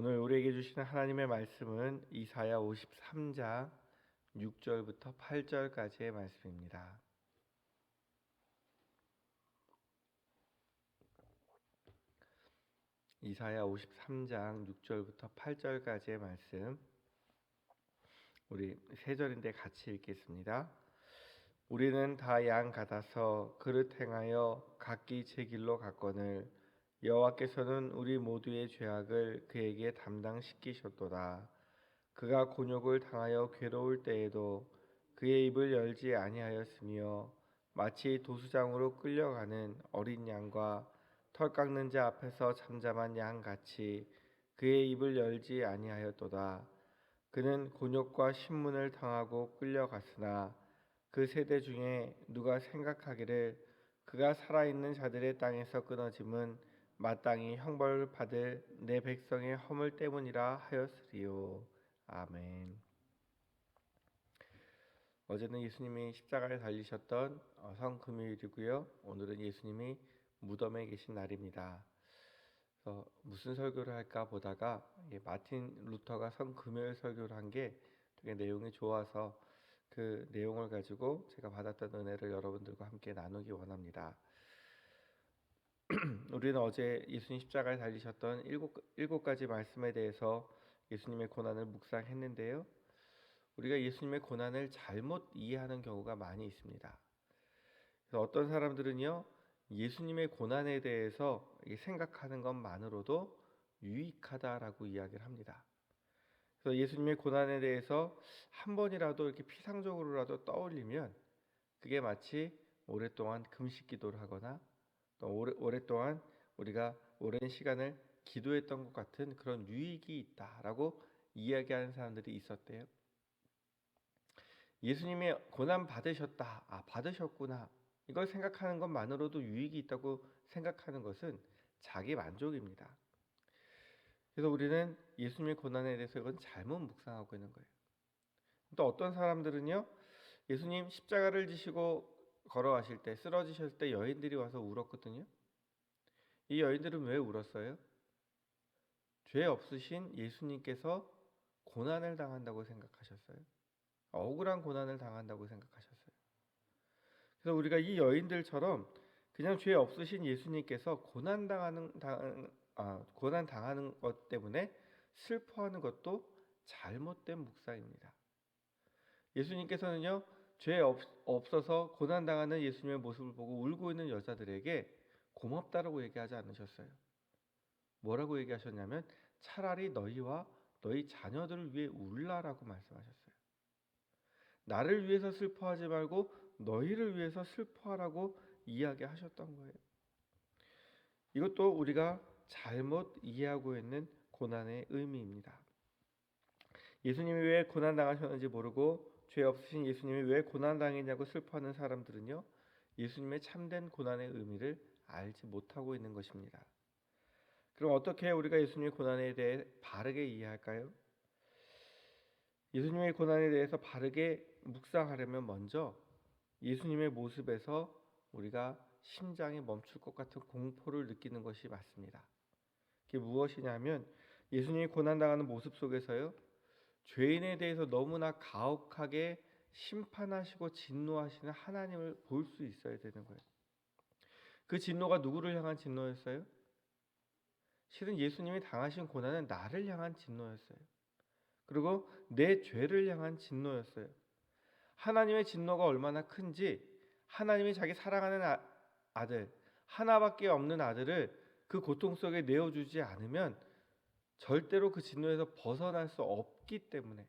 오늘 우리에게 주시는 하나님의 말씀은 이사야 53장 6절부터 8절까지의 말씀입니다. 이사야 53장 6절부터 8절까지의 말씀, 우리 세 절인데 같이 읽겠습니다. 우리는 다 양 같아서 그릇 행하여 각기 제 길로 갔거늘 여호와께서는 우리 모두의 죄악을 그에게 담당시키셨도다. 그가 곤욕을 당하여 괴로울 때에도 그의 입을 열지 아니하였으며 마치 도수장으로 끌려가는 어린 양과 털 깎는 자 앞에서 잠잠한 양 같이 그의 입을 열지 아니하였도다. 그는 곤욕과 신문을 당하고 끌려갔으나 그 세대 중에 누가 생각하기를 그가 살아있는 자들의 땅에서 끊어짐은 마땅히 형벌을 받을 내 백성의 허물 때문이라 하였으리요. 아멘. 어제는 예수님이 십자가에 달리셨던 성금요일이고요. 오늘은 예수님이 무덤에 계신 날입니다. 그래서 무슨 설교를 할까 보다가 마틴 루터가 성금요일 설교를 한 게 되게 내용이 좋아서 그 내용을 가지고 제가 받았던 은혜를 여러분들과 함께 나누기 원합니다. 우리는 어제 예수님 십자가에 달리셨던 일곱 가지 말씀에 대해서 예수님의 고난을 묵상했는데요. 우리가 예수님의 고난을 잘못 이해하는 경우가 많이 있습니다. 그래서 어떤 사람들은요, 예수님의 고난에 대해서 생각하는 것만으로도 유익하다라고 이야기를 합니다. 그래서 예수님의 고난에 대해서 한 번이라도 이렇게 피상적으로라도 떠올리면 그게 마치 오랫동안 금식 기도를 하거나 또 오랫동안 우리가 오랜 시간을 기도했던 것 같은 그런 유익이 있다라고 이야기하는 사람들이 있었대요. 예수님이 고난 받으셨다, 받으셨구나, 이걸 생각하는 것만으로도 유익이 있다고 생각하는 것은 자기 만족입니다. 그래서 우리는 예수님의 고난에 대해서 이건 잘못 묵상하고 있는 거예요. 또 어떤 사람들은요, 예수님 십자가를 지시고 걸어가실 때, 쓰러지실 때 여인들이 와서 울었거든요. 이 여인들은 왜 울었어요? 죄 없으신 예수님께서 고난을 당한다고 생각하셨어요. 억울한 고난을 당한다고 생각하셨어요. 그래서 우리가 이 여인들처럼 그냥 죄 없으신 예수님께서 고난 당하는 것 때문에 슬퍼하는 것도 잘못된 묵상입니다. 예수님께서는요, 죄 없어서 고난 당하는 예수님의 모습을 보고 울고 있는 여자들에게 고맙다라고 얘기하지 않으셨어요. 뭐라고 얘기하셨냐면 차라리 너희와 너희 자녀들을 위해 울라라고 말씀하셨어요. 나를 위해서 슬퍼하지 말고 너희를 위해서 슬퍼하라고 이야기하셨던 거예요. 이것도 우리가 잘못 이해하고 있는 고난의 의미입니다. 예수님이 왜 고난 당하셨는지 모르고 죄 없으신 예수님이 왜 고난 당했냐고 슬퍼하는 사람들은요, 예수님의 참된 고난의 의미를 알지 못하고 있는 것입니다. 그럼 어떻게 우리가 예수님의 고난에 대해 바르게 이해할까요? 예수님의 고난에 대해서 바르게 묵상하려면 먼저 예수님의 모습에서 우리가 심장이 멈출 것 같은 공포를 느끼는 것이 맞습니다. 그게 무엇이냐면 예수님이 고난당하는 모습 속에서요, 죄인에 대해서 너무나 가혹하게 심판하시고 진노하시는 하나님을 볼 수 있어야 되는 거예요. 그 진노가 누구를 향한 진노였어요? 실은 예수님이 당하신 고난은 나를 향한 진노였어요. 그리고 내 죄를 향한 진노였어요. 하나님의 진노가 얼마나 큰지, 하나님이 자기 사랑하는 아들, 하나밖에 없는 아들을 그 고통 속에 내어주지 않으면 절대로 그 진노에서 벗어날 수 없기 때문에,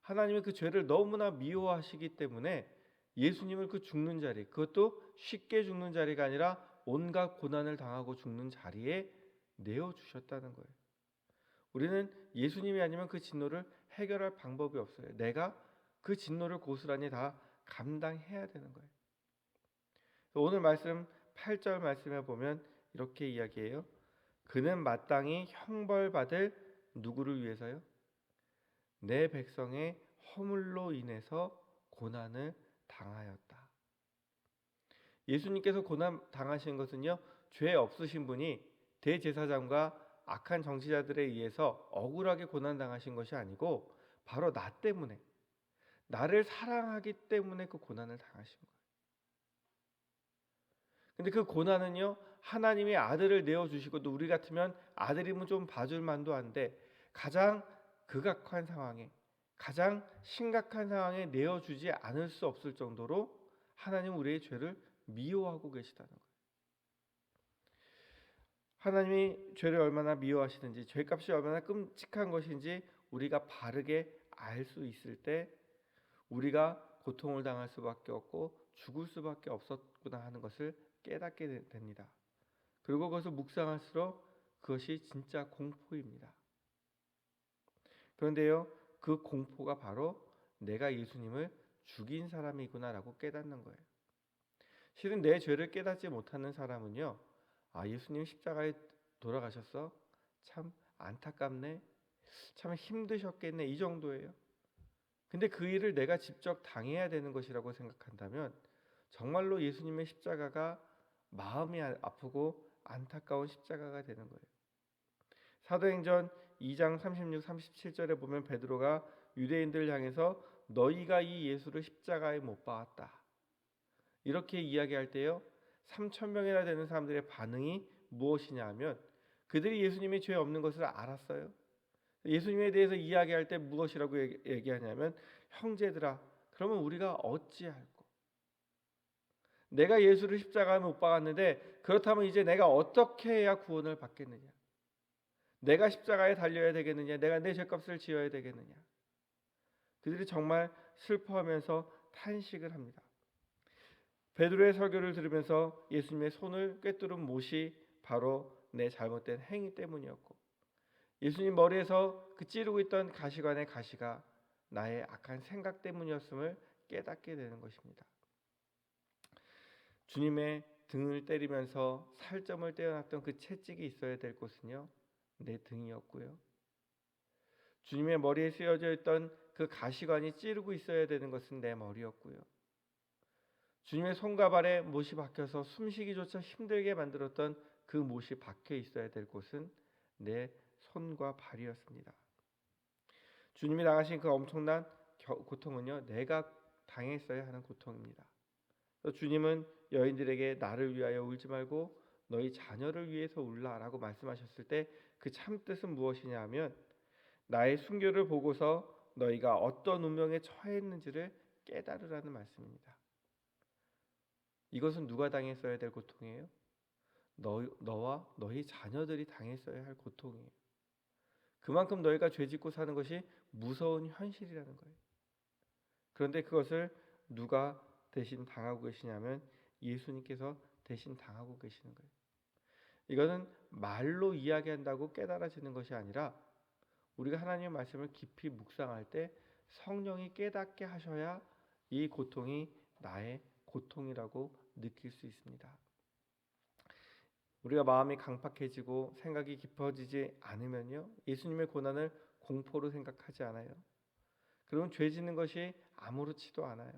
하나님이 그 죄를 너무나 미워하시기 때문에 예수님을 그 죽는 자리, 그것도 쉽게 죽는 자리가 아니라 온갖 고난을 당하고 죽는 자리에 내어주셨다는 거예요. 우리는 예수님이 아니면 그 진노를 해결할 방법이 없어요. 내가 그 진노를 고스란히 다 감당해야 되는 거예요. 오늘 말씀 8절 말씀에 보면 이렇게 이야기해요. 그는 마땅히 형벌받을 누구를 위해서요? 내 백성의 허물로 인해서 고난을 당하였다. 예수님께서 고난 당하신 것은요, 죄 없으신 분이 대제사장과 악한 정치자들에 의해서 억울하게 고난당하신 것이 아니고 바로 나 때문에, 나를 사랑하기 때문에 그 고난을 당하신 거예요. 근데 그 고난은요, 하나님이 아들을 내어주시고, 또 우리 같으면 아들이면 좀 봐줄 만도 한데 가장 극악한 상황에, 가장 심각한 상황에 내어주지 않을 수 없을 정도로 하나님은 우리의 죄를 미워하고 계시다는 거예요. 하나님이 죄를 얼마나 미워하시는지, 죄값이 얼마나 끔찍한 것인지 우리가 바르게 알 수 있을 때 우리가 고통을 당할 수밖에 없고 죽을 수밖에 없었구나 하는 것을 깨닫게 됩니다. 그리고 그것을 묵상할수록 그것이 진짜 공포입니다. 그런데요, 그 공포가 바로 내가 예수님을 죽인 사람이구나라고 깨닫는 거예요. 실은 내 죄를 깨닫지 못하는 사람은요, 예수님 십자가에 돌아가셨어? 참 안타깝네. 참 힘드셨겠네. 이 정도예요. 근데 그 일을 내가 직접 당해야 되는 것이라고 생각한다면 정말로 예수님의 십자가가 마음이 아프고 안타까운 십자가가 되는 거예요. 사도행전 2장 36, 37절에 보면 베드로가 유대인들을 향해서 너희가 이 예수를 십자가에 못 박았다, 이렇게 이야기할 때요, 3천 명이나 되는 사람들의 반응이 무엇이냐 하면 그들이 예수님이 죄 없는 것을 알았어요. 예수님에 대해서 이야기할 때 무엇이라고 얘기하냐면 형제들아, 그러면 우리가 어찌할꼬? 내가 예수를 십자가에 못 박았는데 그렇다면 이제 내가 어떻게 해야 구원을 받겠느냐? 내가 십자가에 달려야 되겠느냐? 내가 내 죄값을 지어야 되겠느냐? 그들이 정말 슬퍼하면서 탄식을 합니다. 베드로의 설교를 들으면서 예수님의 손을 꿰뚫은 못이 바로 내 잘못된 행위 때문이었고, 예수님 머리에서 그 찌르고 있던 가시관의 가시가 나의 악한 생각 때문이었음을 깨닫게 되는 것입니다. 주님의 등을 때리면서 살점을 떼어놨던 그 채찍이 있어야 될 곳은요, 내 등이었고요. 주님의 머리에 쓰여져 있던 그 가시관이 찌르고 있어야 되는 것은 내 머리였고요. 주님의 손과 발에 못이 박혀서 숨쉬기조차 힘들게 만들었던 그 못이 박혀 있어야 될 곳은 내 손과 발이었습니다. 주님이 당하신 그 엄청난 고통은요, 내가 당했어야 하는 고통입니다. 주님은 여인들에게 나를 위하여 울지 말고 너희 자녀를 위해서 울라라고 말씀하셨을 때 그 참뜻은 무엇이냐 하면 나의 순교를 보고서 너희가 어떤 운명에 처했는지를 깨달으라는 말씀입니다. 이것은 누가 당했어야 될 고통이에요? 너와 너희 자녀들이 당했어야 할 고통이에요. 그만큼 너희가 죄짓고 사는 것이 무서운 현실이라는 거예요. 그런데 그것을 누가 대신 당하고 계시냐면 예수님께서 대신 당하고 계시는 거예요. 이거는 말로 이야기한다고 깨달아지는 것이 아니라 우리가 하나님의 말씀을 깊이 묵상할 때 성령이 깨닫게 하셔야 이 고통이 나의 고통이라고 느낄 수 있습니다. 우리가 마음이 강팍해지고 생각이 깊어지지 않으면요, 예수님의 고난을 공포로 생각하지 않아요. 그러면 죄 짓는 것이 아무렇지도 않아요.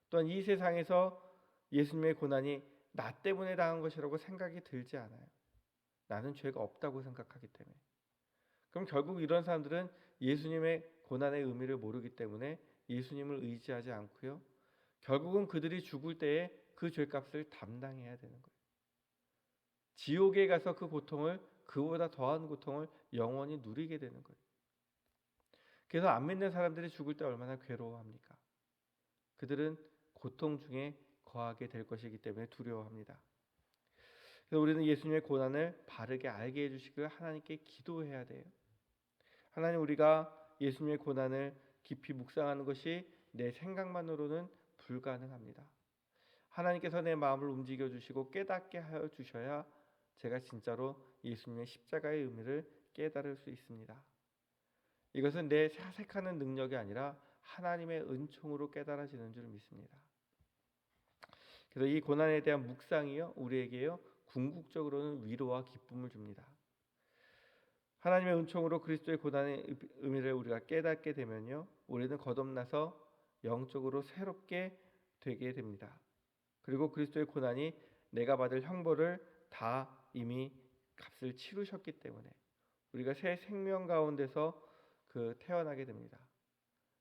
또한 이 세상에서 예수님의 고난이 나 때문에 당한 것이라고 생각이 들지 않아요. 나는 죄가 없다고 생각하기 때문에. 그럼 결국 이런 사람들은 예수님의 고난의 의미를 모르기 때문에 예수님을 의지하지 않고요, 결국은 그들이 죽을 때에 그 죄값을 담당해야 되는 거예요. 지옥에 가서 그 고통을, 그보다 더한 고통을 영원히 누리게 되는 거예요. 그래서 안 믿는 사람들이 죽을 때 얼마나 괴로워합니까? 그들은 고통 중에 거하게 될 것이기 때문에 두려워합니다. 그래서 우리는 예수님의 고난을 바르게 알게 해주시길 하나님께 기도해야 돼요. 하나님, 우리가 예수님의 고난을 깊이 묵상하는 것이 내 생각만으로는 불가능합니다. 하나님께서 내 마음을 움직여 주시고 깨닫게 하여 주셔야 제가 진짜로 예수님의 십자가의 의미를 깨달을 수 있습니다. 이것은 내 사색하는 능력이 아니라 하나님의 은총으로 깨달아지는 줄 믿습니다. 그래서 이 고난에 대한 묵상이요, 우리에게요, 궁극적으로는 위로와 기쁨을 줍니다. 하나님의 은총으로 그리스도의 고난의 의미를 우리가 깨닫게 되면요, 우리는 거듭나서 영적으로 새롭게 되게 됩니다. 그리고 그리스도의 고난이 내가 받을 형벌을 다 이미 값을 치르셨기 때문에 우리가 새 생명 가운데서 태어나게 됩니다.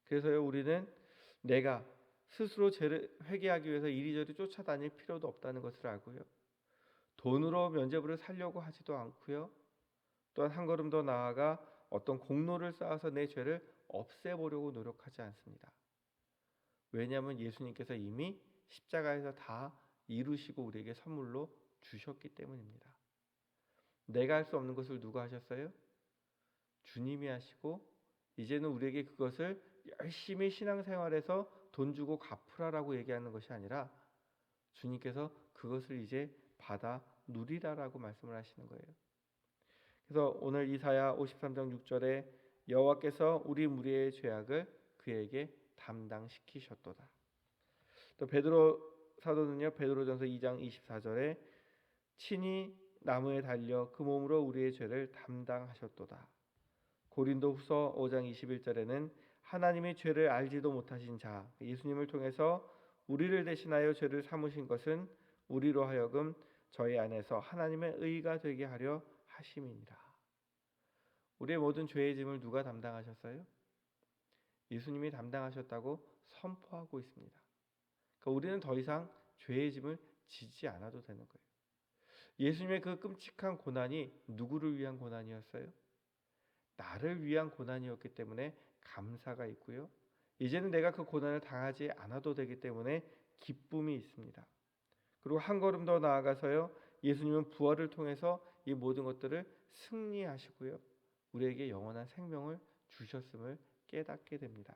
그래서요, 우리는 내가 스스로 죄를 회개하기 위해서 이리저리 쫓아다닐 필요도 없다는 것을 알고요. 돈으로 면죄부를 살려고 하지도 않고요. 또한 한 걸음 더 나아가 어떤 공로를 쌓아서 내 죄를 없애보려고 노력하지 않습니다. 왜냐하면 예수님께서 이미 십자가에서 다 이루시고 우리에게 선물로 주셨기 때문입니다. 내가 할 수 없는 것을 누가 하셨어요? 주님이 하시고, 이제는 우리에게 그것을 열심히 신앙생활에서 돈 주고 갚으라라고 얘기하는 것이 아니라 주님께서 그것을 이제 받아 누리라라고 말씀을 하시는 거예요. 그래서 오늘 이사야 53장 6절에 여호와께서 우리 무리의 죄악을 그에게 담당시키셨도다. 또 베드로 사도는요, 베드로전서 2장 24절에 친히 나무에 달려 그 몸으로 우리의 죄를 담당하셨도다. 고린도후서 5장 21절에는 하나님의 죄를 알지도 못하신 자 예수님을 통해서 우리를 대신하여 죄를 삼으신 것은 우리로 하여금 저희 안에서 하나님의 의가 되게 하려 하심이니라. 우리의 모든 죄의 짐을 누가 담당하셨어요? 예수님이 담당하셨다고 선포하고 있습니다. 그러니까 우리는 더 이상 죄의 짐을 지지 않아도 되는 거예요. 예수님의 그 끔찍한 고난이 누구를 위한 고난이었어요? 나를 위한 고난이었기 때문에 감사가 있고요. 이제는 내가 그 고난을 당하지 않아도 되기 때문에 기쁨이 있습니다. 그리고 한 걸음 더 나아가서요, 예수님은 부활을 통해서 이 모든 것들을 승리하시고요, 우리에게 영원한 생명을 주셨음을 깨닫게 됩니다.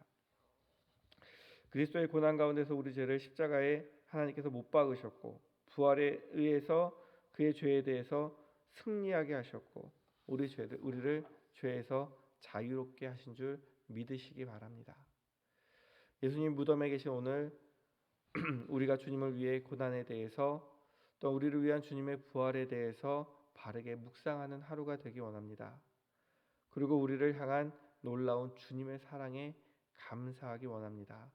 그리스도의 고난 가운데서 우리 죄를 십자가에 하나님께서 못 박으셨고, 부활에 의해서 그의 죄에 대해서 승리하게 하셨고, 우리를 죄에서 자유롭게 하신 줄 믿으시기 바랍니다. 예수님 무덤에 계신 오늘 우리가 주님을 위해 고난에 대해서, 또 우리를 위한 주님의 부활에 대해서 바르게 묵상하는 하루가 되기 원합니다. 그리고 우리를 향한 놀라운 주님의 사랑에 감사하기 원합니다.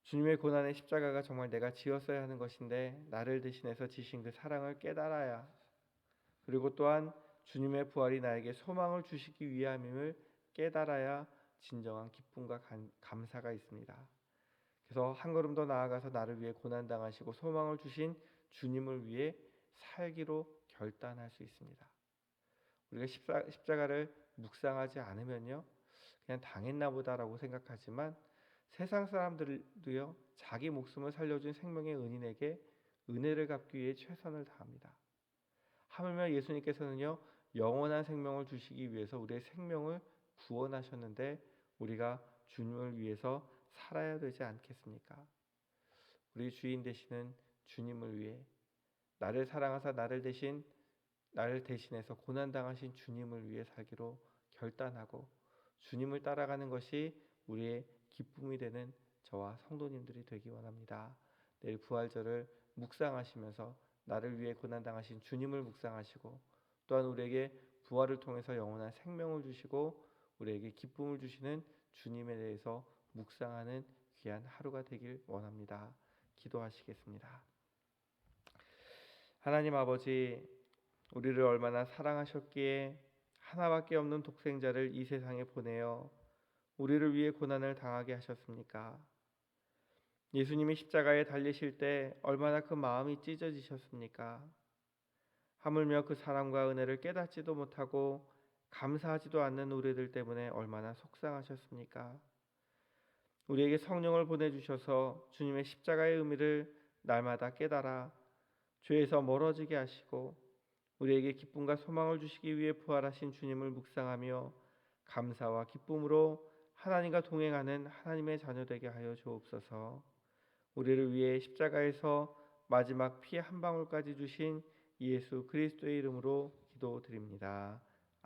주님의 고난의 십자가가 정말 내가 지었어야 하는 것인데 나를 대신해서 지신 그 사랑을 깨달아야, 그리고 또한 주님의 부활이 나에게 소망을 주시기 위함임을 깨달아야 진정한 기쁨과 감사가 있습니다. 그래서 한 걸음 더 나아가서 나를 위해 고난당하시고 소망을 주신 주님을 위해 살기로 결단할 수 있습니다. 우리가 십자가를 묵상하지 않으면요, 그냥 당했나 보다라고 생각하지만 세상 사람들도요, 자기 목숨을 살려준 생명의 은인에게 은혜를 갚기 위해 최선을 다합니다. 하물며 예수님께서는요, 영원한 생명을 주시기 위해서 우리의 생명을 구원하셨는데 우리가 주님을 위해서 살아야 되지 않겠습니까? 우리 주인 되시는 주님을 위해, 나를 사랑하사 나를 대신해서 고난당하신 주님을 위해 살기로 결단하고 주님을 따라가는 것이 우리의 기쁨이 되는 저와 성도님들이 되기 원합니다. 내일 부활절을 묵상하시면서 나를 위해 고난당하신 주님을 묵상하시고, 또한 우리에게 부활을 통해서 영원한 생명을 주시고 우리에게 기쁨을 주시는 주님에 대해서 묵상하는 귀한 하루가 되길 원합니다. 기도하시겠습니다. 하나님 아버지, 우리를 얼마나 사랑하셨기에 하나밖에 없는 독생자를 이 세상에 보내어 우리를 위해 고난을 당하게 하셨습니까? 예수님이 십자가에 달리실 때 얼마나 그 마음이 찢어지셨습니까? 하물며 그 사랑과 은혜를 깨닫지도 못하고 감사하지도 않는 우리들 때문에 얼마나 속상하셨습니까? 우리에게 성령을 보내주셔서 주님의 십자가의 의미를 날마다 깨달아 죄에서 멀어지게 하시고 우리에게 기쁨과 소망을 주시기 위해 부활하신 주님을 묵상하며 감사와 기쁨으로 하나님과 동행하는 하나님의 자녀 되게 하여 주옵소서. 우리를 위해 십자가에서 마지막 피 한 방울까지 주신 예수 그리스도의 이름으로 기도드립니다.